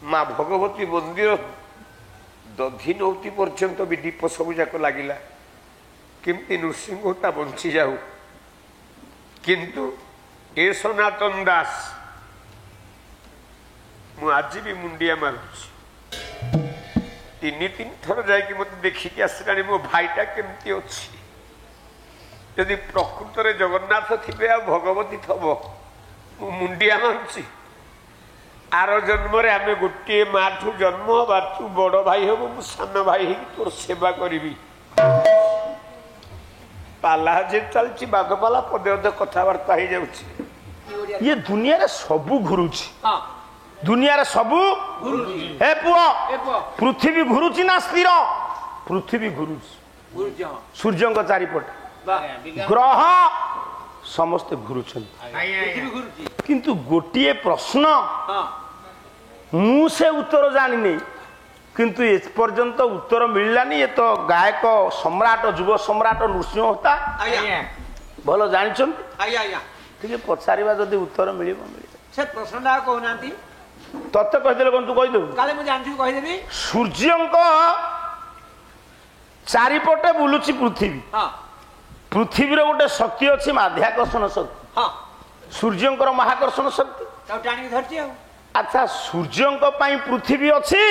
माँ भगवती मंदिर दधि नौती पर्यंत भी दीप सब जाक लगिला केमती नृसिंहता बंची जाऊ किंतु ए सनातन दास मु आज भी मुंडिया मारुची तीन तीन थर जाकि मत देखिक आसला मो भाईटा केमती अच्छी यदि प्रकृत में जगन्नाथ थे आ भगवती थब मुंडिया मारुची आर जन्म आम गोटे माँ ठू जन्म हवा तू बड़ भाई हम मु सान भाई हो तोर सेवा करी पाला जे चलती बागपाला पदे अदे कथबार्ता हो जाऊँ ये दुनिया रे सबू घुरुची दुनिया रे सबू हे पुओ पृथ्वी घुरुची ना स्थिर पृथ्वी घुरुची सूर्य चारिपटे ग्रह समस्ते घुरुछन किंतु गोटे प्रश्न मु से उत्तर जानी नहीं किंतु ए पर्यंत उत्तर मिललानी ये तो गायक सम्राट युव सम्राट नृसिंह होता भल जानी ठीक पचार जदि उत्तर मिल से प्रश्न कहना तत्ते कहीदे कौन तू कहीदेबू काले मुझे जानछु कहीदेबी सूर्य चारिपटे बुलुची पृथ्वी पृथ्वी रे गोटे शक्ति अच्छी माध्याकर्षण शक्ति सूर्य महाकर्षण शक्ति टाणी धरती अच्छा सूर्य पृथ्वी अच्छी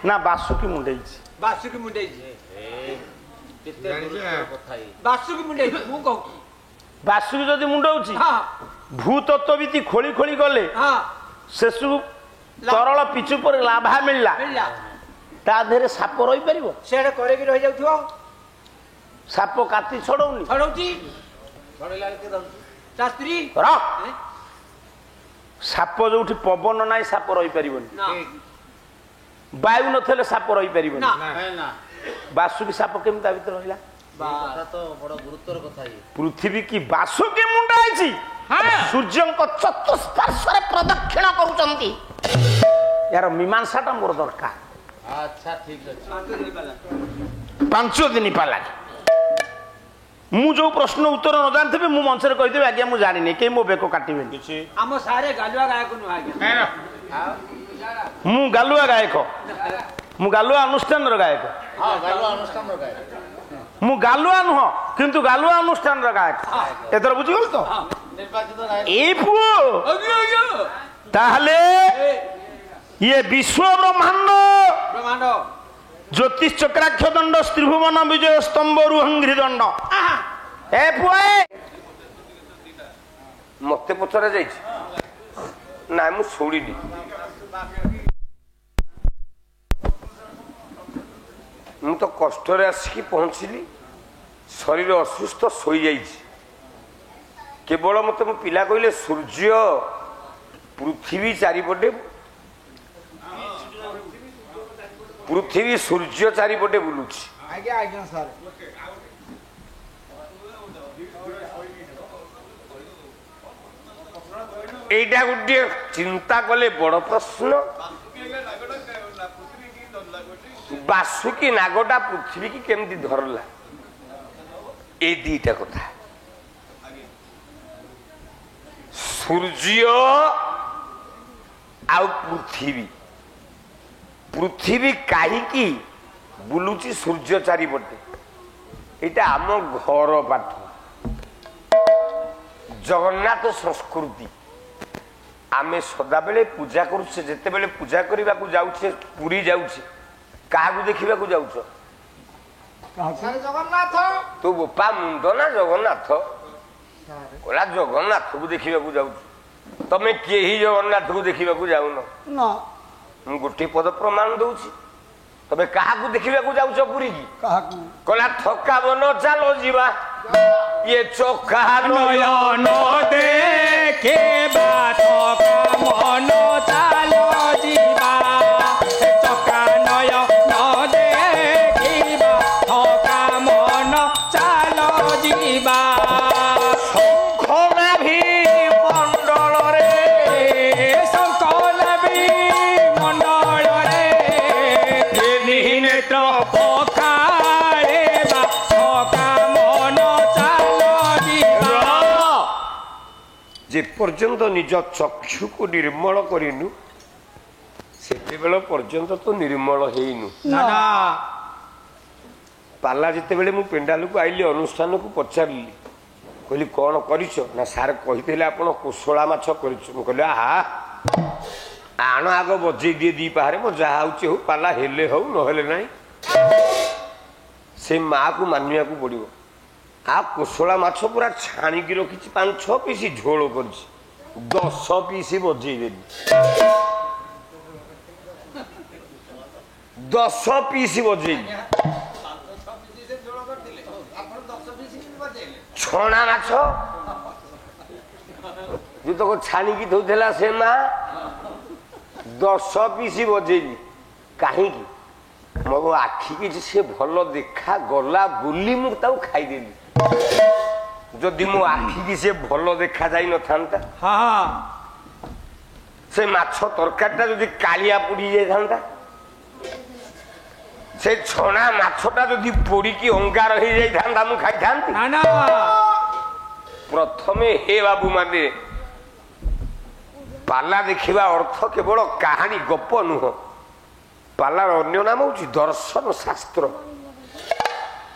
ना बासुकी मुंडे बासुकी मुंडे बासुकी मुंडे बासुकी जदि मुंडौची भूतत्वविति खोली खोली गले सेसु तरल पिचु पर लाभा मिलला ता देहरे साप रही परिबो सेडे करे कि रहि जाउथो साप काटी छडौनी छडौची छडेला के दउ शास्त्री र साप जोठी पवन नाही साप रही परिबोनी ना वायु नथले साप रही परिबोनी ना ना बासुकी साप केमता भीतर रहिला बाता तो बड़ गुरुत्वर कथा ये पृथ्वी की बासुकी मुंडा आइची सूर्य चतुष्पार्श्व प्रदक्षिण करूचंती यार मीमांसाटा मोर दरकार अच्छा ठीक अछि 5 दिन पाला मु जो प्रश्न उत्तर न जानथिबे मु मंच रे कहिदेबे आज्ञा मु जानि नै के मो बेको काटिबे हम सारे गालुआ गायक नु आज्ञा मु गालुआ गायक मु गालुआ अनुष्ठान रो गायक हां गालुआ अनुष्ठान रो गायक मु गालुआ नुह किंतु गालुआ अनुष्ठान रो गायक एतर बुझि गेल तो निर्वाचित गायक ए पुओ ताहले ये विश्व ब्रह्मांड ब्रह्मांड ज्योतिष चक्राक्ष दंड त्रिभुवन विजय स्तंभ रुहंग्री दंड ए पुए मत पचरा जाइए ना मु शुणी मु तो कष्ट आसिक पहुँचली शरीर असुस्थ शोई जा केवल मत मो पिला कहले सूर्य पृथ्वी चारिपटे पृथ्वी सूर्य चारिपटे बुलुची आज्ञा आज्ञा सर एटा गोटे चिंता कले बड़ प्रश्न बासुकी नागटा पृथ्वी की केमती धरला ए दीटा कथा सूर्य आउ पृथ्वी पृथ्वी कहीं बुलुची सूर्य चारिपटे यहाँ आम घर पाठ जगन्नाथ संस्कृति आमे सदा बेले पूजा करुचे जेते बेले पूजा करने को जाऊे पुरी जाऊे क्या देखा जाऊच जगन्नाथ तू बोपा मुंड ना जगन्नाथ कहला जगन्नाथ को देखा जाऊँ तमें कहीं जगन्नाथ को देखा जाऊन ना मु गोटे पद प्रमाण दूची तबे काहाकू देखिबा जाऊछ पुरी की काहाकू कहला थका बन चलो जीवा ये चोखा नयन देखे थका मन चलो जीवा चोखा नयन देखिबा थका मन चलो जीवा शंखना भी मंडल रे शंखना भी मंडल रे नेत्र पखारे थका मन चलो जीवा जे पर्यंत निज चक्षु को निर्मल करिनु से ସେତେବେଳେ ପର୍ଯ୍ୟନ୍ତ ତ ନିର୍ମଳ ହେଇନୁ। ନା ନା ପାଲା ଯେତେବେଳେ ମୁଁ ପେଣ୍ଡାଲକୁ ଆଇଲି ଅନୁଷ୍ଠାନକୁ ପଚାରିଲି, କହିଲି କ'ଣ କରିଛ? ନା ସାର୍ କହିଥିଲେ ଆପଣ କୋଶଳା ମାଛ କରିଛ। ମୁଁ କହିଲି ଆହା ଆଣ ଆଗ ବଜେଇ ଦିଏ ଦି ପାହାରେ, ମୋ ଯାହା ହଉଛି ହଉ, ପାଲା ହେଲେ ହଉ ନହେଲେ ନାହିଁ। ସେ ମାଆକୁ ମାନିବାକୁ ପଡ଼ିବ। ଆଉ କୋଶଳା ମାଛ ପୁରା ଛାଣିକି ରଖିଛି, 5-6 ପିସ୍ ଝୋଳ କରିଛି, 10 ପିସ୍ ବଜେଇ ଦେଲି। 10 ପିସ୍ ବଜେଇଲି। ଛଣା ମାଛ ଯେତକ ଛାଣିକି ଦଉଥିଲା ସେ ମା 10 ପିସ୍ ବଜେଇଲି। କାହିଁକି? ମୋ ଆଖି କିଛି ସେ ଭଲ ଦେଖା ଗଲା ବୋଲି ମୁଁ ତାକୁ ଖାଇଦେଲି। ଯଦି ମୋ ଆଖିକି ସେ ଭଲ ଦେଖା ଯାଇ ନଥାନ୍ତା, ସେ ମାଛ ତରକାରୀଟା ଯଦି କାଳିଆ ପୋଡ଼ି ଯାଇଥାନ୍ତା, ସେ ଛଣା ମାଛଟା ଯଦି ପୋଡ଼ିକି ଅଙ୍ଗାର ହେଇଯାଇଥାନ୍ତା, ମୁଁ ଖାଇଥାନ୍ତି? ପ୍ରଥମେ ହେ ବାବୁ ମାନେ, ପାଲା ଦେଖିବା ଅର୍ଥ କେବଳ କାହାଣୀ ଗପ ନୁହଁ। ପାଲାର ଅନ୍ୟ ନାମ ହେଉଛି ଦର୍ଶନ ଶାସ୍ତ୍ର।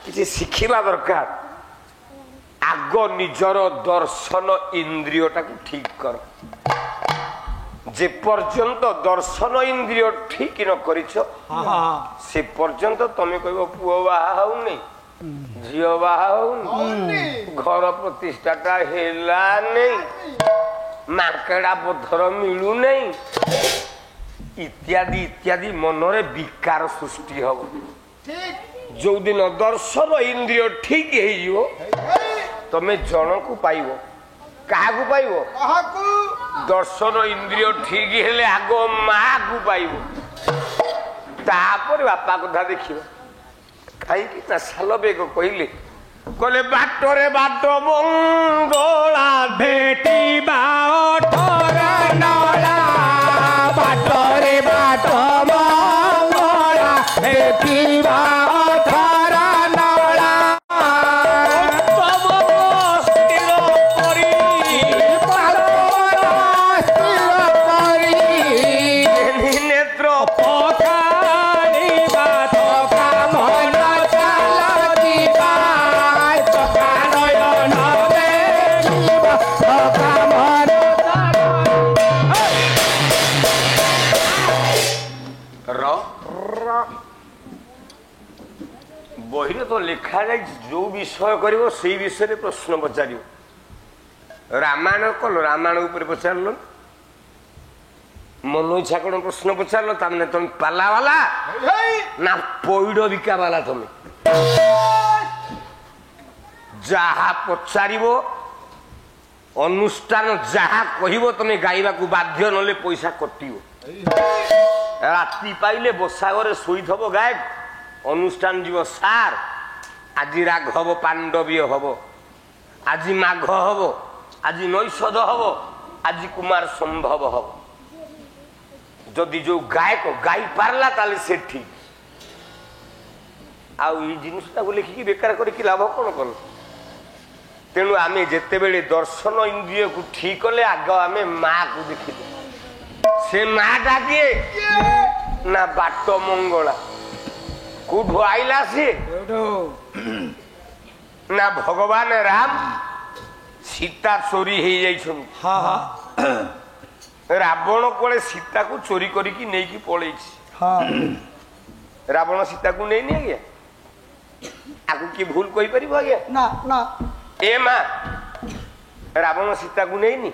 କିଛି ଶିଖିବା ଦରକାର। ଆଗ ନିଜର ଦର୍ଶନ ଇନ୍ଦ୍ରିୟଟାକୁ ଠିକ କର। যে পর্যন্ত দর্শন ইন্দ্রিয় ঠিক ন করিছ সে পর্যন্ত তুমি কইব পুଅ বাহা হউনি, ঝিও বাহা হউনি, ঘর প্রতিষ্ঠাটা হেলা নেই, মাকেড়া পথর মিলু নেই, ইত্যাদি ইত্যাদি মনরে বিকার সৃষ্টি হব। যৌদিন দর্শন ইন্দ্রিয় ঠিক হইଯିବ তুমি জনকু পাইব। কাহাকু পাইব? দর্শন ইন্দ্রিয় ঠিক হেলে আগ মা কু পাইব, তারপরে বাপা কথা দেখিব। কাইকি না শালবেগ কইলে কলে বাটরে বাট মঙ্গলা ভেটিবা অঠরা নলা, বাটরে বাট মঙ্গলা ভেটিবা অঠরা নলা। বহিরে তো লেখা যাই যে বিষয় করিব সেই বিষয়ে প্রশ্ন পচারিব। রামায়ণ কল, রামায়ণ উপরে পচারল, মন ইচ্ছা কোন প্রশ্ন পচারল, তার মানে তুমি পালাওয়ালা না পৈড বিকাবালা? তুমি যাহা পচারিব অনুষ্ঠান যাহা কহিব তুমি গাইবাকু বাধ্য, নলে পয়সা কটিব। রাত্রি পাইলে বসা ঘরে শোইথব গায়ক, অনুষ্ঠান যাব সার, আজি রাঘব পাণ্ডবীয় হব, আজি মাঘ হব, আজি নৈষধ হব, আজি কুমার সম্ভব হব। যদি যে গায়ক গাই পারলা তাহলে সে ঠিক। আউ এই জিনিসটাকে লিখিকি বেকার করে কি লাভ কোন কল? তেণু আমি যেতেবেলে দর্শন ইন্দ্রিয়কু ঠিক কলে আগ আমি মা কু দেখি। সে মাটা কিয়ে? না বাট মঙ্গলা। কোঠু আইলা সে? না ভগবান রাম সীতা চোরি হয়ে যাইছেন। রাবণ কোলে সীতাকু চোরি করিকি নেইকি পড়েছি। রাবণ সীতাকু নেইনি আজ্ঞা? আকু কি ভুল কই পারিব আজ্ঞা? না না। এ মা, রাবণ সীতাকু নেইনি?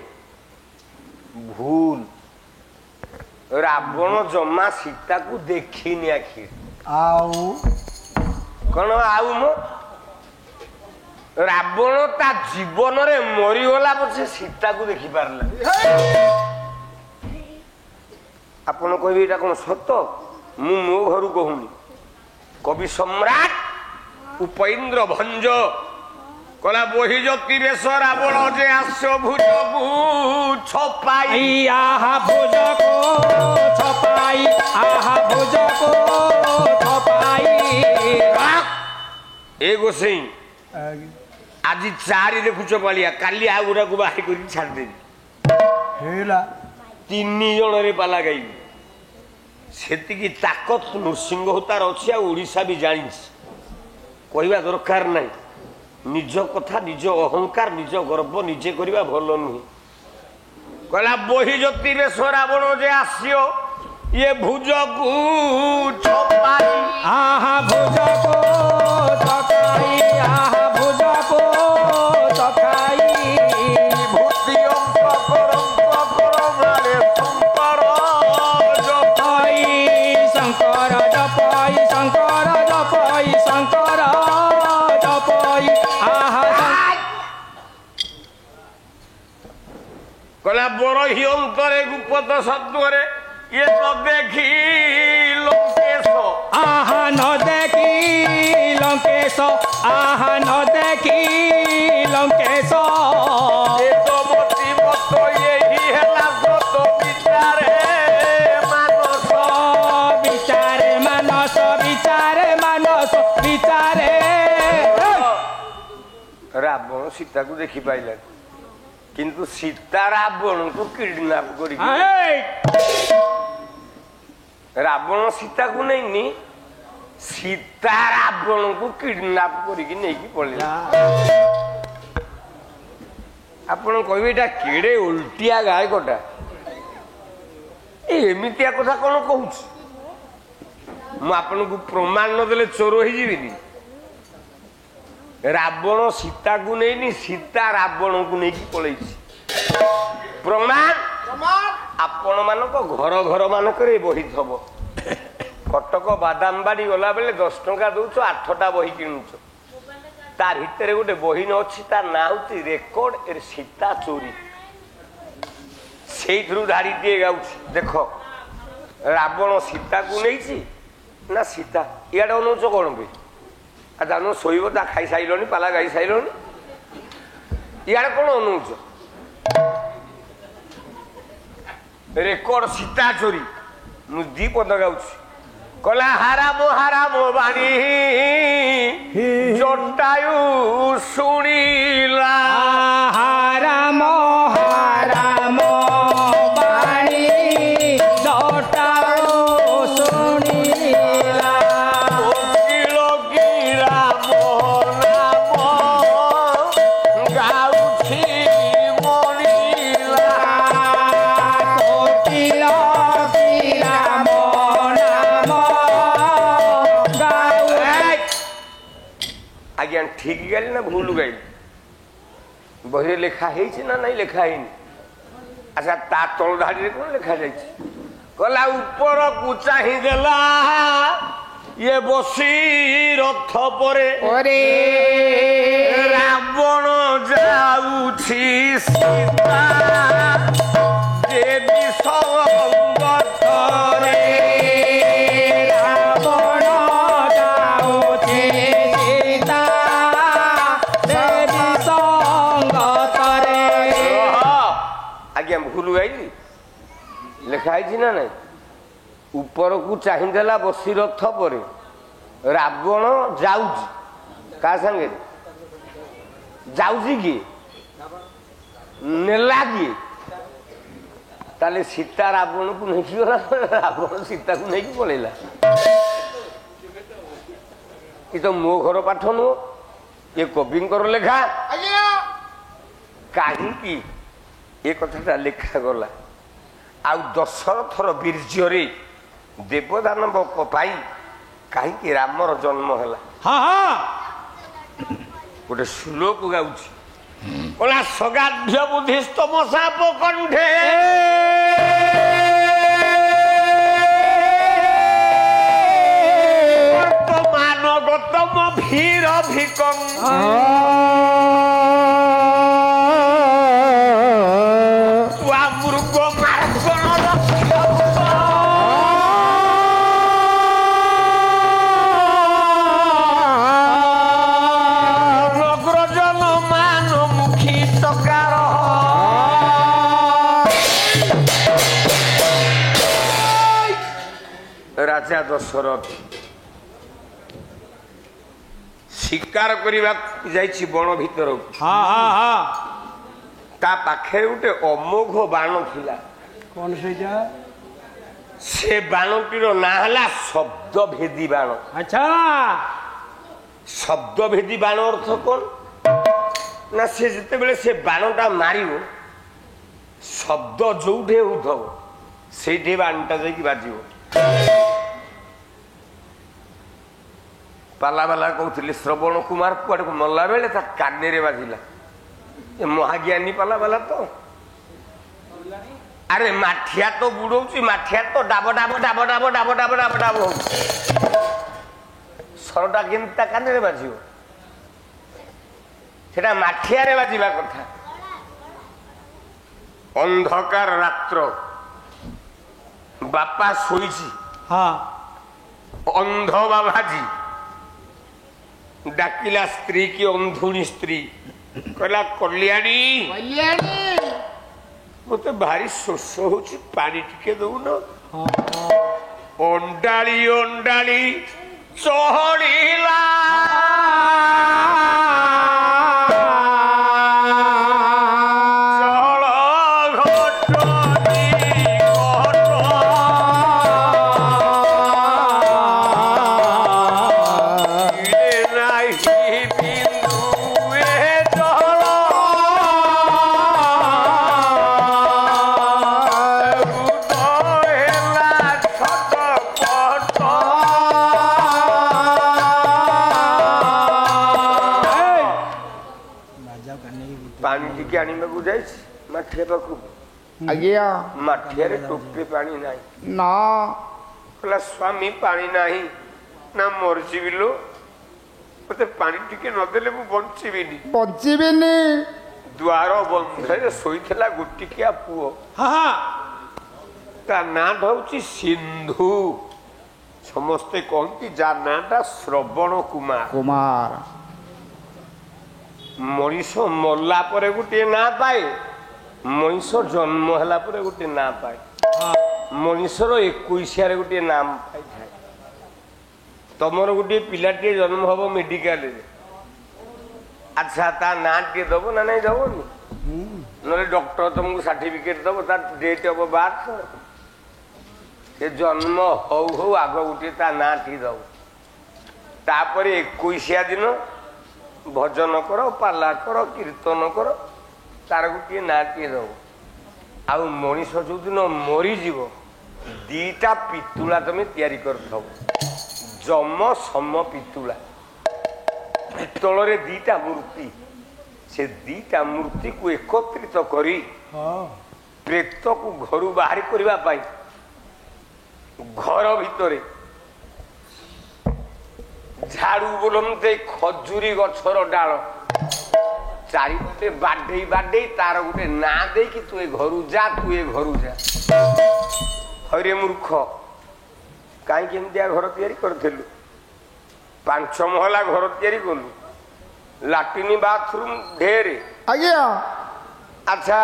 ভুল। রাবণ জমা সীতাকু দেখিনি আখি। আউ কোন আউ মো? রাবণ তা জীবনরে মরিগলা পছে সীতাকু দেখি পারলা। আপন কইবে এটা কোন সত্য? মু মো ঘরু কহুনি। কবি সম্রাট উপেন্দ্র ভঞ্জ কলা বহি জ্যোতি বেশ রাবণ যে আস ভুজকু ছপাই, আহা ভুজকো ছপাই, আহা ভুজকো ছপাই। এ গোসাই আজি 4 দেখুছ পালিয়া, কালি আর গুড়াকু বাহাই করি ছাড়দেবি। 3 জনের পালা গাইবি। ସେତିକି ତାକତ ନୃସିଂହ ତାର ଅଛି ଆଉ ଓଡ଼ିଶା ବି ଜାଣିଛି କହିବା ଦରକାର ନାହିଁ ନିଜ କଥା ନିଜ ଅହଙ୍କାର ନିଜ ଗର୍ବ ନିଜେ କରିବା ଭଲ ନୁହେଁ କହିଲା ବହି ଜ୍ୟୋତି ବେଶ ରାବଣ ଯେ ଆସିବ ଇଏ ଭୁଜକୁ ଛପାଇ आहा भुजको छपाई आहा भुजको छपाई ଭୂତି ଅଙ୍କ କରମାରେ ଶଙ୍କର जपई शंकर जपई शंकर जपई शंकर जपई आहा କହିଲା ବରହି ଅଙ୍କରେ ଗୁପତ ସତ୍ୱରେ ଇଏ ନ ଦେଖି ଲୋକେଶ आहा न देखी लंकेश आहा न देखी लंकेश ଏ ତ ମତି ମତ ଏହି ହେଲା ସତ ବିଚାରେ ମାନସ विचारे मानस विचारे मानस विचारे ରାବଣ ସୀତାକୁ ଦେଖି ପାଇଲାନି କିନ୍ତୁ ସୀତା ରାବଣକୁ କିଡନାପ କରିକି ରାବଣ ସୀତାକୁ ନେଇନି ସୀତା ରାବଣକୁ କିଡନାପ କରିକି ନେଇକି ପଳେଇଲା ଆପଣ କହିବେ ଏଇଟା କେଡେ ଓଲଟିଆ ଗାୟକଟା ଏମିତିଆ କଥା କଣ କହୁଛି ମୁଁ ଆପଣଙ୍କୁ ପ୍ରମାଣ ନଦେଲେ ଚୋର ହେଇଯିବିନି ରାବଣ ସୀତାକୁ ନେଇନି ସୀତା ରାବଣକୁ ନେଇକି ପଳେଇଛି ପ୍ରମାଣ ଆପଣ ମାନଙ୍କ ଘର ଘର ମାନଙ୍କରେ ବହି ଥବ କଟକ ବାଦାମବାଡି ଗଲା ବେଳେ 10 ଟଙ୍କା ଦଉଛ 8ଟା ବହି କିଣୁଛ ତା ଭିତରେ ଗୋଟେ ବହି ଅଛି ତା ନାଁ ହଉଛି ରେକର୍ଡ ଏର ସୀତା ଚୋରି ସେଇଥିରୁ ଧାଡ଼ିଟିଏ ଗାଉଛି ଦେଖ ରାବଣ ସୀତାକୁ ନେଇଛି ନା ସୀତା ଇଆଡେ ଅନଉଛ କଣ ପାଇଁ ଆଉ ଜାଣୁ ଶୋଇବ ତା ଖାଇସାରିଲଣି ପାଲା ଗାଇ ସାରିଲଣି ଇଆଡେ କଣ ଅନଉଛ ରେକର୍ଡ ସୀତା ଚୋରି ମୁଁ 2 ପଦ ଗାଉଛି କହିଲା ହାରାମ ବାଣୀ ଜଟାୟୁ ଶୁଣିଲା हाराम हाराम बाणी जटाओ सुनीला କୋକିଳ କି ରାମ ନାମ ଗାଉଛି ମଣିଲା कोकिल की राम नाम गाऊ ଆଜ୍ଞା ଠିକ ଗାଇଲି ନା ଭୁଲ ଗାଇଲି ବହିରେ ଲେଖା ହେଇଛି ନା ନାଇଁ ଲେଖା ହେଇନି ଆଚ୍ଛା ତା ତଳ ଧାଡ଼ିରେ କଣ ଲେଖା ଯାଇଛି କହିଲା ଉପରକୁ ଚାହିଁ ଦେଲା ଇଏ ବସି ରଥ ପରେ ओरे ରାବଣ ଯାଉଛି ସୀତା ଦେବୀ ସଙ୍ଗତରେ रावण जाऊछे सीता देवी संगतरे ଆଜ୍ଞା ଭୁଲ ଗାଇଲି ଲେଖା ହେଇଛି ନା ନାଇଁ ଉପରକୁ ଚାହିଁଦେଲା ବସି ରଥ ପରେ ରାବଣ ଯାଉଛି କାହା ସାଙ୍ଗରେ ଯାଉଛି କିଏ ନେଲା କିଏ ତାହେଲେ ସୀତା ରାବଣକୁ ନେଇକି ଗଲା ରାବଣ ସୀତାକୁ ନେଇକି ପଳେଇଲା ଏ ତ ମୋ ଘର ପାଠ ନୁହଁ ଏ କବିଙ୍କର ଲେଖା କାହିଁକି ଏ କଥାଟା ଲେଖାଗଲା ଆଉ ଦଶରଥର ବୀର୍ଯ୍ୟରେ ଦେବଦାନବ ପାଇଁ କାହିଁକି ରାମର ଜନ୍ମ ହେଲା हाँ हाँ ଗୋଟେ ଶ୍ଲୋକ ଗାଉଛି କହିଲା ସଗାଢ୍ୟ ବୁଦ୍ଧିସ୍ତମ ସାପ କଣ୍ଠେ ବର୍ତ୍ତମାନ ଗତମ ଭୀର ଭିକଂ ମୃଗ ମାର୍ଗଣ ନଗ୍ରଜନ ମାନ ମୁଖୀ ଟକାର ରାଜା ଦଶରଥ ଶିକାର କରିବାକୁ ଯାଇଛି ବଣ ଭିତରକୁ हाँ हाँ हाँ ତା ପାଖରେ ଗୋଟେ ଅମୋଘ ବାଣ ଥିଲା कौन सी जा ସେ ବାଣଟିର ନାଁ ହେଲା ଶବ୍ଦଭେଦୀ ବାଣ। ଆଚ୍ଛା ଶବ୍ଦଭେଦୀ ବାଣ ଅର୍ଥ କଣ ନା ସେ ଯେତେବେଳେ ସେ ବାଣଟା ମାରିବ ଶବ୍ଦ ଯୋଉଠି ହେଉଥିବ ସେଇଠି ବାଣଟା ଯାଇକି ବାଜିବ। ପାଲାବାଲା କହୁଥିଲେ ଶ୍ରବଣ କୁମାର କୁଆଡକୁ ମଲା ବେଳେ ତା କାନରେ ବାଜିଲା। ଏ ମହାଜ୍ଞାନୀ ପାଲାବାଲା ତ ଆରେ ମାଠିଆ ତ ବୁଡଉଛି, ମାଠିଆ ତ ଡାବ ଡାବ ଡାବ ଡାବ ଡାବ ଡାବ ଡାବ ଡାବ ହଉଛି, ସରଟା କେମିତି ତା କାନରେ ବାଜିବ? ସେଟା ମାଠିଆରେ ବାଜିବା କଥା। ଅନ୍ଧକାର ରାତ୍ର, ବାପା ଶୋଇଛି, ହଁ ଅନ୍ଧ ବାବାଜୀ ଡାକିଲା ସ୍ତ୍ରୀ କି ଅନ୍ଧୁଣୀ ସ୍ତ୍ରୀ, କହିଲା କଲ୍ୟାଣୀ ମତେ ଭାରି ଶୋଷ ହଉଛି, ପାଣି ଟିକେ ଦଉନ। ଅଣ୍ଡାଳି ଅଣ୍ଡାଳି ଚହଳିଲା ପାଣି ଟିକେ ଆଣିବାକୁ ଯାଇଛି ମାଠିଆ ପାଖକୁ। ଆଜ୍ଞା ମାଠିଆରେ ଟୋପେ ପାଣି ନାହିଁ। ନା କହିଲା ସ୍ୱାମୀ ପାଣି ନାହିଁ। ନା ମରିଯିବି ଲୋ, ମତେ ପାଣି ଟିକେ ନଦେଲେ ମୁଁ ବଞ୍ଚିବିନି। ବଞ୍ଚିବିନି। ଦ୍ୱାର ବନ୍ଧରେ ଶୋଇଥିଲା ଗୋଟିକିଆ ପୁଅ, ହଁ ତା ନାଁଟା ହଉଛି ସିନ୍ଧୁ। ସମସ୍ତେ କହନ୍ତି ଯା ନାଁଟା ଶ୍ରବଣ କୁମାର। କୁମାର ମଣିଷ ମଲା ପରେ ଗୋଟିଏ ନାଁ ପାଏ, ମଣିଷ ଜନ୍ମ ହେଲା ପରେ ଗୋଟିଏ ନାଁ ପାଏ। ମଣିଷର 21 ଗୋଟିଏ ନାମ ପାଇଥାଏ। ତମର ଗୋଟିଏ ପିଲାଟିଏ ଜନ୍ମ ହବ ମେଡିକାଲରେ, ଆଚ୍ଛା ତା ନାଁ ଟିକେ ଦବ ନା ନାଇଁ ଦବନି? ନହେଲେ ଡକ୍ଟର ତମକୁ ସାର୍ଟିଫିକେଟ ଦବ ତାର ଡେଟ୍ ଅଫ ବାର୍ଥ। ସେ ଜନ୍ମ ହଉ ହଉ ଆଗ ଗୋଟିଏ ତା ନାଁ ଟିକେ ଦବ। ତାପରେ 21 ଦିନ ଭଜନ କର, ପାଲା କର, କୀର୍ତ୍ତନ କର, ତାର ଗୋଟିଏ ନାଁଟିଏ ଦବ। ଆଉ ମଣିଷ ଯୋଉଦିନ ମରିଯିବ ଦିଟା ପିତୁଳା ତମେ ତିଆରି କରିଥବ, ଯମ ସମ ପିତୁଳା। ପିତ୍ତଳରେ ଦିଟା ମୂର୍ତ୍ତି, ସେ ଦିଟା ମୂର୍ତ୍ତିକୁ ଏକତ୍ରିତ କରି ପ୍ରେତକୁ ଘରୁ ବାହାରି କରିବା ପାଇଁ ଘର ଭିତରେ ଝାଡୁ ବୋଲନ୍ତେ ଖଜୁରୀ ଗଛର ଡାଳ ଚାରିପଟେ ବାଡେଇ ବାଡେଇ ତାର ଗୋଟେ ନାଁ ଦେଇକି ତୁ ଏ ଘରୁ ଯା, ତୁ ଏ ଘରୁ ଯା। ହଇରେ ମୂର୍ଖ, କାହିଁକି ଏମିତିଆ ଘର ତିଆରି କରିଥିଲୁ? 5 ମହଲା ଘର ତିଆରି କଲୁ, ଲାଟ୍ରିନ୍ ବାଥରୁମ ଢେରେ। ଆଜ୍ଞା ଆଚ୍ଛା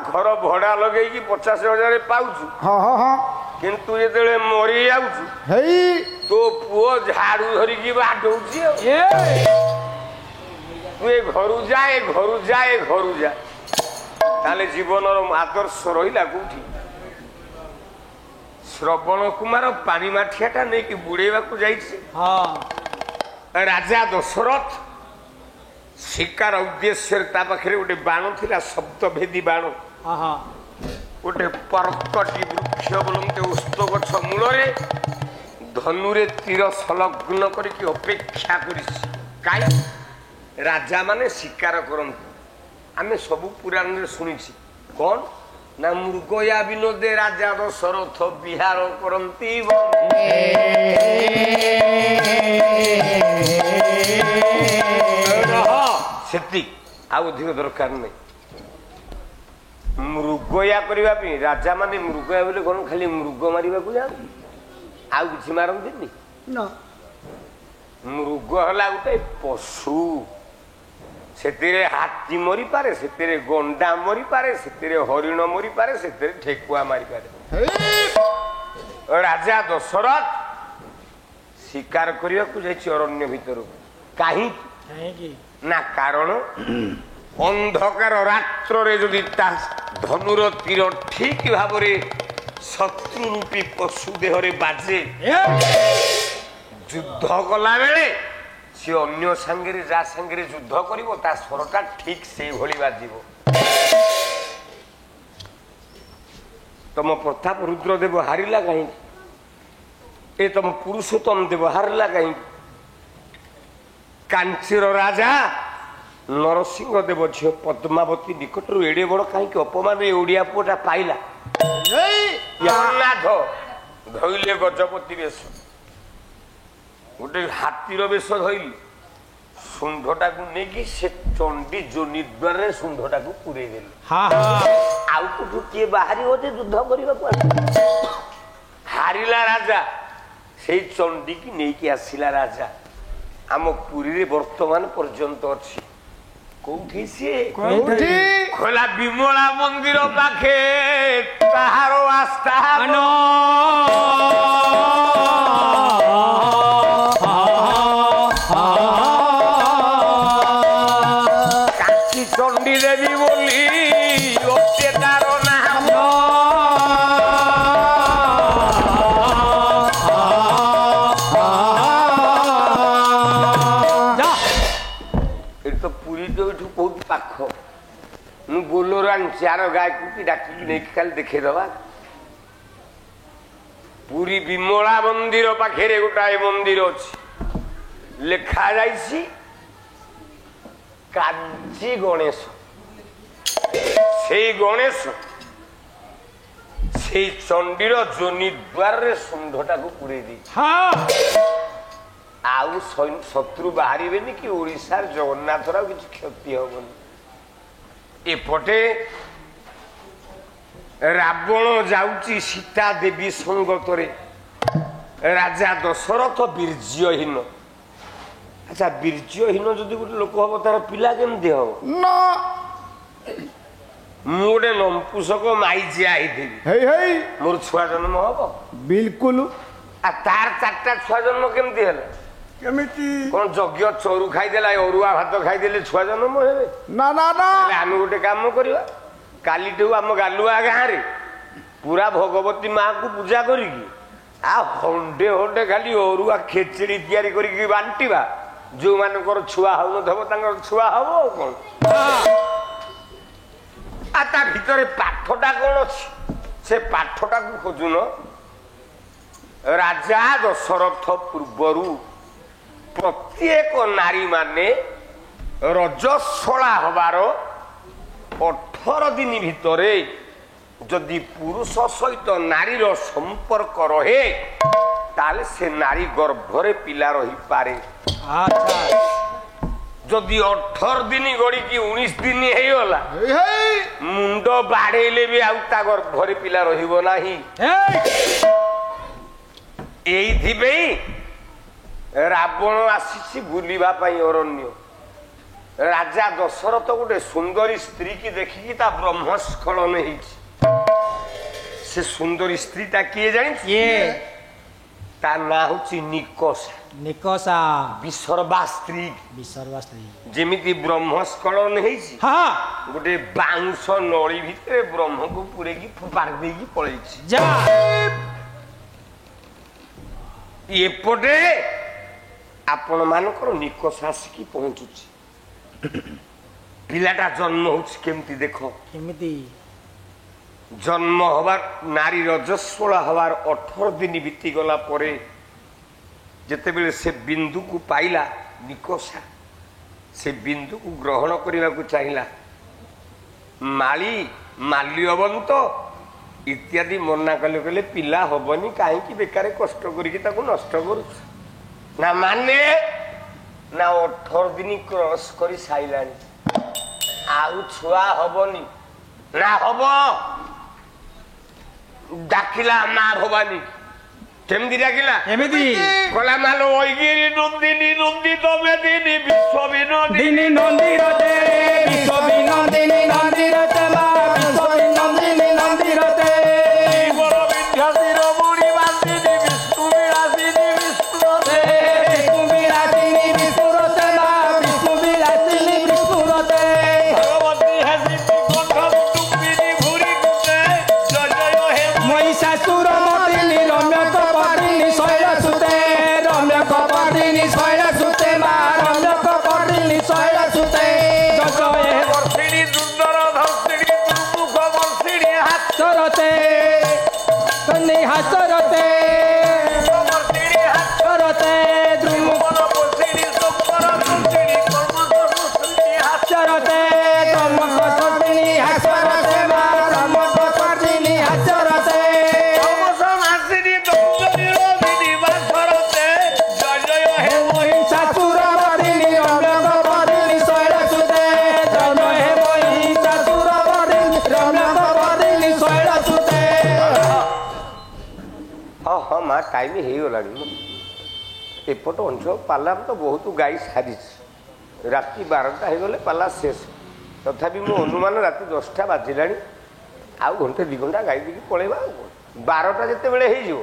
ଘର ଭଡା ଲଗେଇକି 50,000 ପାଉଛୁ, ହଁ ହଁ ହଁ କିନ୍ତୁ ଯେତେବେଳେ ମରି ଯାଉଛୁ ହେଇ ତୋ ପୁଅ ଝାଡୁ ଧରିକି ବାଡଉଛି। ତୁ ଏ ଘରୁ ଯା, ଏ ଘରୁ ଯା, ଏ ଘରୁ ଯା। ତାହେଲେ ଜୀବନର ଆଦର୍ଶ ରହିଲା କୋଉଠି? ଶ୍ରବଣ କୁମାର ପାଣି ମାଠିଆଟା ନେଇକି ବୁଡେଇବାକୁ ଯାଇଛି। ରାଜା ଦଶରଥ ଶିକାର ଉଦ୍ଦେଶ୍ୟରେ ତା ପାଖରେ ଗୋଟେ ବାଣ ଥିଲା, ଶବ୍ଦଭେଦୀ ବାଣ। ଗୋଟେ ପର୍କଟି ବୃକ୍ଷ ବୋଲନ୍ତେ ଓସ୍ତ ଗଛ ମୂଳରେ ଧନୁରେ ତୀର ସଂଲଗ୍ନ କରିକି ଅପେକ୍ଷା କରିଛି। କାହିଁ? ରାଜା ମାନେ ଶିକାର କରନ୍ତି। ଆମେ ସବୁ ପୁରାଣରେ ଶୁଣିছি। କଣ ନା ମୃଗୟା ବିନୋଦେ ରାଜା ଦଶରଥ ବିହାର କରନ୍ତି। ସେତିକି, ଆଉ ଅଧିକ ଦରକାର ନାହିଁ। ମୃଗୟା କରିବା ପାଇଁ ରାଜା ମାନେ ମୃଗୟା ବୋଲି କଣ ଖାଲି ମୃଗ ମାରିବାକୁ ଯାଆନ୍ତି, ଆଉ କିଛି ମାରନ୍ତିନି? ମୃଗ ହେଲା ଗୋଟେ ପଶୁ, ସେଥିରେ ହାତୀ ମରିପାରେ, ସେଥିରେ ଗଣ୍ଡା ମରିପାରେ, ସେଥିରେ ହରିଣ ମରିପାରେ, ସେଥିରେ ଠେକୁଆ ମାରିପାରେ। ରାଜା ଦଶରଥ ଶିକାର କରିବାକୁ ଯାଇଛି ଅରଣ୍ୟ ଭିତରକୁ। କାହିଁକି ନା କାରଣ ଅନ୍ଧକାର ରାତ୍ରରେ ଯଦି ତା ଧନୁର ତୀର ଠିକ ଭାବରେ ଶତ୍ରୁ ରୂପୀ ପଶୁ ଦେହରେ ବାଜେ ଯୁଦ୍ଧ କଲା ବେଳେ ସେ ଅନ୍ୟ ସାଙ୍ଗରେ ଯାହା ସାଙ୍ଗରେ ଯୁଦ୍ଧ କରିବ ତା ସ୍ୱରଟା ଠିକ ସେଇଭଳି ବାଜିବ। ତମ ପ୍ରତାପ ରୁଦ୍ରଦେବ ହାରିଲା କାହିଁକି? ଏ ତମ ପୁରୁଷୋତ୍ତମ ଦେବ ହାରିଲା କାହିଁକି? କାଞ୍ଚିର ରାଜା ନରସିଂହ ଦେବ ଝିଅ ପଦ୍ମାବତୀ ନିକଟରୁ ଏଡେ ବଡ କାହିଁକି ଅପମାନ ଏ ଓଡିଆ ପୁଅଟା ପାଇଲା? ଜଗନ୍ନାଥ ଧଇଲେ ଗଜପତି ବେଶ, ଗୋଟେ ହାତୀର ବେଶ ଧଇଲି, ଶୁଣ୍ଢଟାକୁ ନେଇକି ସେ ଚଣ୍ଡୀ ଯୋନି ଦ୍ୱାରରେ ଶୁଣ୍ଢଟାକୁ ପୁରେଇ ଦେଲେ। ଆଉ କୋଠୁ କିଏ ବାହାରିବ ଯେ ଯୁଦ୍ଧ କରିବାକୁ? ହାରିଲା ରାଜା ସେଇ ଚଣ୍ଡୀକି ନେଇକି ଆସିଲା ରାଜା। ଆମ ପୁରୀରେ ବର୍ତ୍ତମାନ ପର୍ଯ୍ୟନ୍ତ ଅଛି। କୋଉଠି ସିଏ? ଖୋଲା ବିମଳା ମନ୍ଦିର ପାଖେ ତାହାର ଆସ୍ଥାନ। କାଞ୍ଚି ଚଣ୍ଡୀ ଦେବୀ ବୋଲି ଅଛି ତାର ନାମ। ଏଠି ତ ପୁରୀ ତ ଏଠୁ ବହୁତ ପାଖ। ମୁଁ ବୋଲୋର ଆଣିଛି, ଆର ଗାଈକୁ ଡାକିକି ନେଇକି ଖାଲି ଦେଖେଇଦବା। ପୁରୀ ବିମଳା ମନ୍ଦିର ପାଖରେ ଗୋଟାଏ ମନ୍ଦିର ଅଛି, ଲେଖା ଯାଇଛି କାଞ୍ଚି ଗଣେଶ। ସେଇ ଗଣେଶ ସେଇ ଚଣ୍ଡୀର ଯୋନି ଦ୍ୱାରରେ ଶୁଣ୍ଢଟାକୁ ପୁରେଇ ଦେଇଛି। ଆଉ ଶତ୍ରୁ ବାହାରିବେନି କି ଓଡିଶାର ଜଗନ୍ନାଥର ଆଉ କିଛି କ୍ଷତି ହବନି। ଏପଟେ ରାବଣ ଯାଉଛି ସୀତା ଦେବୀ ସଙ୍ଗତରେ, ରାଜା ଦଶରଥ ବୀର୍ଯ୍ୟହୀନ। ଆଚ୍ଛା, ବୀର୍ଯ୍ୟହୀନ ଯଦି ଗୋଟେ ଲୋକ ହବ ତାର ପିଲା କେମିତି ହବ? ମୁଁ ଗୋଟେ ନମ୍ପୁସକ ମାଇଜିଆ ହେଇଥିବି, ମୋର ଛୁଆ ଜନ୍ମ ହବ? ବିଲକୁଲ। ଆଉ ତାର 4ଟା ଛୁଆ ଜନ୍ମ କେମିତି ହେଲା? କେମିତି? କଣ ଯଜ୍ଞ ଚୋରୁ ଖାଇଦେଲା, ଅରୁଆ ଭାତ ଖାଇଦେଲେ ଛୁଆ ଜନ୍ମ ହେବେ? ନା ନା ନା। ଆମେ ଗୋଟେ କାମ କରିବା, କାଲିଠୁ ଆମ ଗାଲୁଆ ଗାଁରେ ପୁରା ଭଗବତୀ ମାଙ୍କୁ ପୂଜା କରିକି ଆଉ ହଣ୍ଡେ ହଣ୍ଡେ ଖାଲି ଅରୁଆ ଖେଚେଡି ତିଆରି କରିକି ବାଣ୍ଟିବା। ଯୋଉମାନଙ୍କର ଛୁଆ ହଉନଥିବ ତାଙ୍କର ଛୁଆ ହବ। ଆଉ କଣ? ଆଉ ତା ଭିତରେ ପାଠଟା କଣ ଅଛି? ସେ ପାଠଟାକୁ ଖୋଜୁନ। ରାଜା ଦଶରଥ ପୂର୍ବରୁ ପ୍ରତ୍ୟେକ ନାରୀ ମାନେ ରଜସ୍ୱଳା ହବାର 18 ଦିନ ଭିତରେ ଯଦି ପୁରୁଷ ସହିତ ନାରୀର ସମ୍ପର୍କ ରହେ ତାହେଲେ ସେ ନାରୀ ଗର୍ଭରେ ପିଲା ରହିପାରେ। ଯଦି 18 ଦିନ ଗଡ଼ିକି 19 ଦିନ ହେଇଗଲା, ମୁଣ୍ଡ ବାଡ଼େଇଲେ ବି ଆଉ ତା ଗର୍ଭରେ ପିଲା ରହିବ ନାହିଁ। ଏଇଥିପାଇଁ ରାବଣ ଆସିଛି ବୁଲିବା ପାଇଁ ଅରଣ୍ୟ। ରାଜା ଦଶରଥ ଗୋଟେ ସୁନ୍ଦରୀ ସ୍ତ୍ରୀ କି ଦେଖିକି ତା ବ୍ରହ୍ମସ୍ଖଳନ ହେଇଛି। ସେ ସୁନ୍ଦରୀ ସ୍ତ୍ରୀଟା କିଏ ଜାଣିଛି? ତା ନାଁ ହଉଛି ନିକଷା। ନିକଷା ବିସର୍ବା ସ୍ତ୍ରୀ। ବିସର୍ବା ସ୍ତ୍ରୀ। ଯେମିତି ବ୍ରହ୍ମସ୍ଖଳନ ହେଇଛି, ଗୋଟେ ବାଉଁଶ ନଳୀ ଭିତରେ ବ୍ରହ୍ମକୁ ପୁରେଇକି ଫୋପାଡ଼ି ଦେଇକି ପଳେଇଛି। ଏପଟେ ଆପଣ ମାନଙ୍କର ନିକଷା ଆସିକି ପହଞ୍ଚୁଛି। ପିଲାଟା ଜନ୍ମ ହଉଛି କେମିତି ଦେଖ। କେମିତି? ଜନ୍ମ ହବାର ନାରୀ ରଜସ୍ୱଳା ହବାର 18 ଦିନ ବିତିଗଲା ପରେ ଯେତେବେଳେ ସେ ବିନ୍ଦୁକୁ ପାଇଲା ନିକଷା, ସେ ବିନ୍ଦୁକୁ ଗ୍ରହଣ କରିବାକୁ ଚାହିଁଲା। ମାଲ୍ୟବନ୍ତ ଇତ୍ୟାଦି ମନା କଲେ, କହିଲେ ପିଲା ହବନି, କାହିଁକି ବେକାର କଷ୍ଟ କରିକି ତାକୁ ନଷ୍ଟ କରୁଛୁ। ନା ମାନେ ନା 18 ଦିନ କ୍ରସ କରି ସାଇଲାଣି, ଆଉ ଛୁଆ ହବନି। ନା ହବ। ଡାକିଲା ମା ଭବାନୀ। କେମିତି ଡାକିଲା? ଏମିତି କଲା ମାଲୋ ଐଗିରି ନନ୍ଦିନୀ ନନ୍ଦିତ ମେଦିନୀ ବିଶ୍ୱ ବିନୋଦିନୀ ନନ୍ଦିରତେ ବିଶ୍ୱ ବିନୋଦିନୀ ନନ୍ଦିରତେ ମା ବିଶ୍ୱ ବିନୋଦିନୀ ନନ୍ଦିରତେ ବର ବିଦ୍ୟାସିର ମୁଣି ବାସିନୀ ବିଷ୍ଣୁ ବିଳାସିନୀ ବିଷ୍ଣୁରତେ ବିଷ୍ଣୁ ବିଳାସିନୀ ବିଷ୍ଣୁରତେ ମା ବିଷ୍ଣୁ ବିଳାସିନୀ ବିଷ୍ଣୁରତେ ଭଗବତୀ ହାସିନୀ କଣ୍ଠ ବିଟୁମ୍ବିନୀ ଭୁରି କୁଟେ ଜୟ ଜୟ ହେ ମହିଷାସୁର टाइम हो गला एपट अंचल पाला तो बहुत गाई सारी राति 12टा हो गले पाला शेष तथापि मो अनुमान राति 10टा बाजिला आउ घंटे 2 घंटा गाई देखिए पलैबा 12टा जिते बड़े हो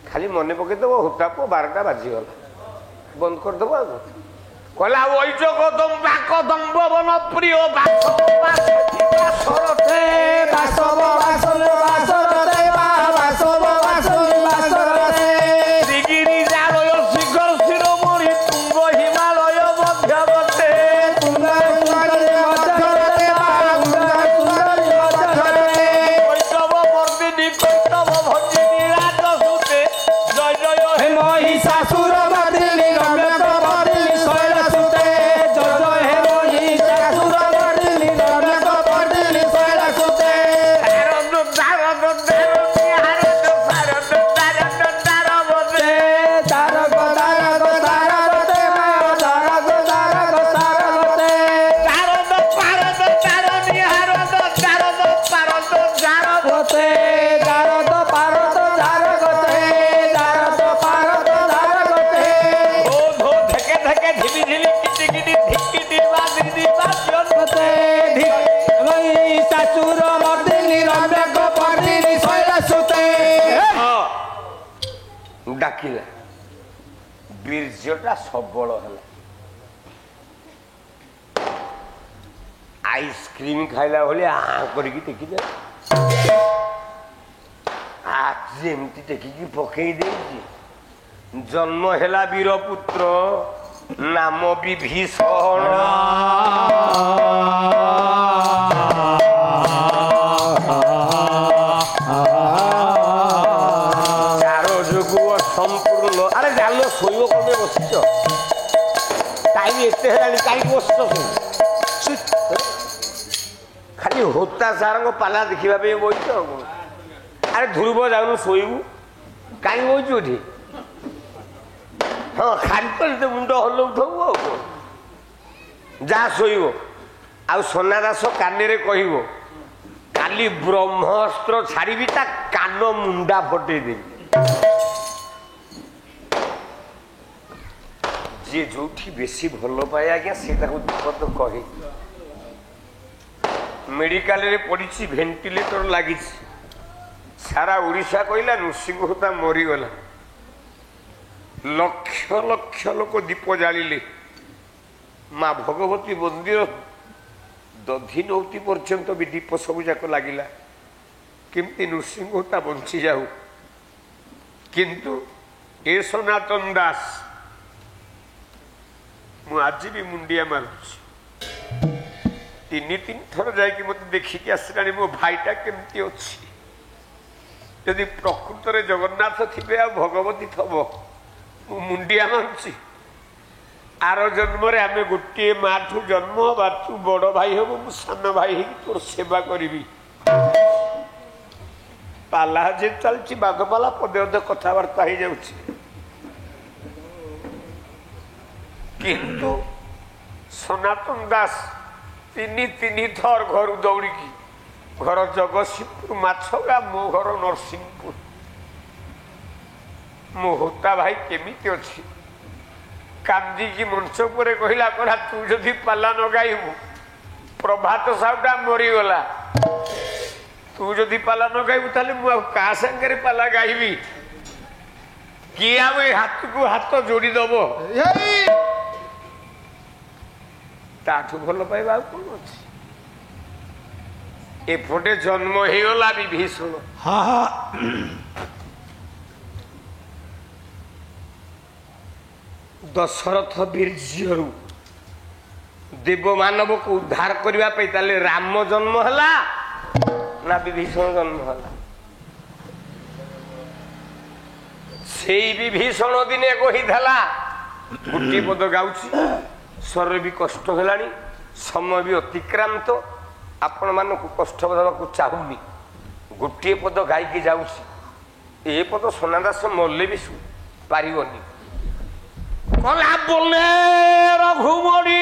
खाली मन पकईदेव होता पुओ 12टा बाजिगला बंद करदेव आ कहला वैच कदम्बा कदम्ब वन प्रिय बासरथे বাসব বাসন বাসরতে বাসব বাসন বাসরতে শ্রীগিরি জালয় শিখর শিরোমণি তুঙ্গ হিমালয় মধ্যবর্তী তুঙ্গ সুন্দরী মধ্যরতে সুন্দরী মধ্যরতে কৈতব বর্দিনী কৈতব ভঞ্জিনী রাজসূতে জয় জয় হে মহিষাসুর মর্দিনী রম্যক বর্দিনী শৈলসুতে জয় জয় হে মহিষাসুর মর্দিনী রম্যক বর্দিনী শৈলসুতে শারদ শারদ শারদী হারদ শারদ শারদ শারদে তারক তারক তারকতে মা তারক তারক তারকতে শারদ শারদ শারদী হারদ শারদ শারদ শারদ রতে দারদ পারদ দারগতে দারদ পারদ দারগতে ধো ধো ধেকে ধেকে ঝিলি ঝিলি কিটি কিটি ধিকিটি বাজিনি বাজন রতে মহিষাসুর মর্দিনী রম্যক বর্দিনী শৈলসুতে ডাকিলা বীর্যটা সবল হল আইসক্রিম খাইলা ভলি আ করিকি টেকিদে আজ এমতি টেকিকি পকেই ଦେଇଛି জন্ম হেলা বীরপুত্র নাম বিভীষণ চার যোগ সম্পূর্ণ আরে জানো শৈব কমে বসিছ টাইম এতে হেলানি কাই বসছ খালি হোতা সারঙ্গ পালা দেখিবা ପାଇଁ বইছ আরে ধ্রুব যাওনু শোইবু কাই বইଛୁ এଠି ହଁ ଖାଲି ତ ଏତେ ମୁଣ୍ଡ ହଲଉଥବୁ ଆଉ କ'ଣ ଯାହା ଶୋଇବ ଆଉ ସୋନା ଦାସ କାନରେ କହିବ କାଲି ବ୍ରହ୍ମାସ୍ତ୍ର ଛାଡ଼ିବି ତା କାନ ମୁଣ୍ଡା ଫଟେଇଦେବି ଯିଏ ଯୋଉଠି ବେଶୀ ଭଲ ପାଏ ଆଜ୍ଞା ସେ ତାକୁ ବିପଦ କହେ ମେଡିକାଲରେ ପଡ଼ିଛି ଭେଣ୍ଟିଲେଟର ଲାଗିଛି ସାରା ଓଡ଼ିଶା କହିଲା ନୃସିଂହ ହୋତା ମରିଗଲା লক্ষ লক্ষ লোক দীপ জালিলে মা ভগবতী মন্দির দধিনৌতি পর্যন্ত বি দীপ সবু যাক লাগিলা কেমতি নৃসিংহতা বঞ্চি যাও কিন্তু এ সনাতন দাস মু আজি বি মুন্ডিয়া মারুছি 3 থর যাইকি মতো দেখিকি আসলানি মো ভাইটা কেমতি অছি যদি প্রকৃতরে জগন্নাথ থিবে আর ভগবতী থব मुंडिया मानुची आर जन्म आम गोटे माँ ठू जन्म हवा तू बड़ भाई हम मु सान भाई तोर सेवा करी पाला जे चलती बाघपाला पदे अधे कथबार्ता हो जाऊँगी किंतु सनातन दास 3 थर घर दौड़िकी घर जगतसिंहपुर माछगा मो घर नरसिंहपुर मो होता भाई केमिति अच्छी कांदी मंच पर कहला कड़ा तू जदि पाला न गाइबू प्रभात साहुटा मरीगला तू जदि पाला न गाइबू ताले मु का संगे पाला गाइबी किए आ हाथ को हाथ जोड़ी दब ताठू भल पाइबा कौन अच्छी एपटे जन्म होगला विभीषण दशरथ वीर्यरु देव मानव को उद्धार करने ताले राम जन्म है ना विभीषण जन्म है से विभीषण दिने कहीला गोटे पद गाउची स्वर भी कष्ट है समय भी अतिक्रांत आपण मानक कष्ट देवा चाहूनी गोटे पद गायकी जाऊँ ए पद सोनादास मल्ले भी पारिबनी कला बोले रघुमणि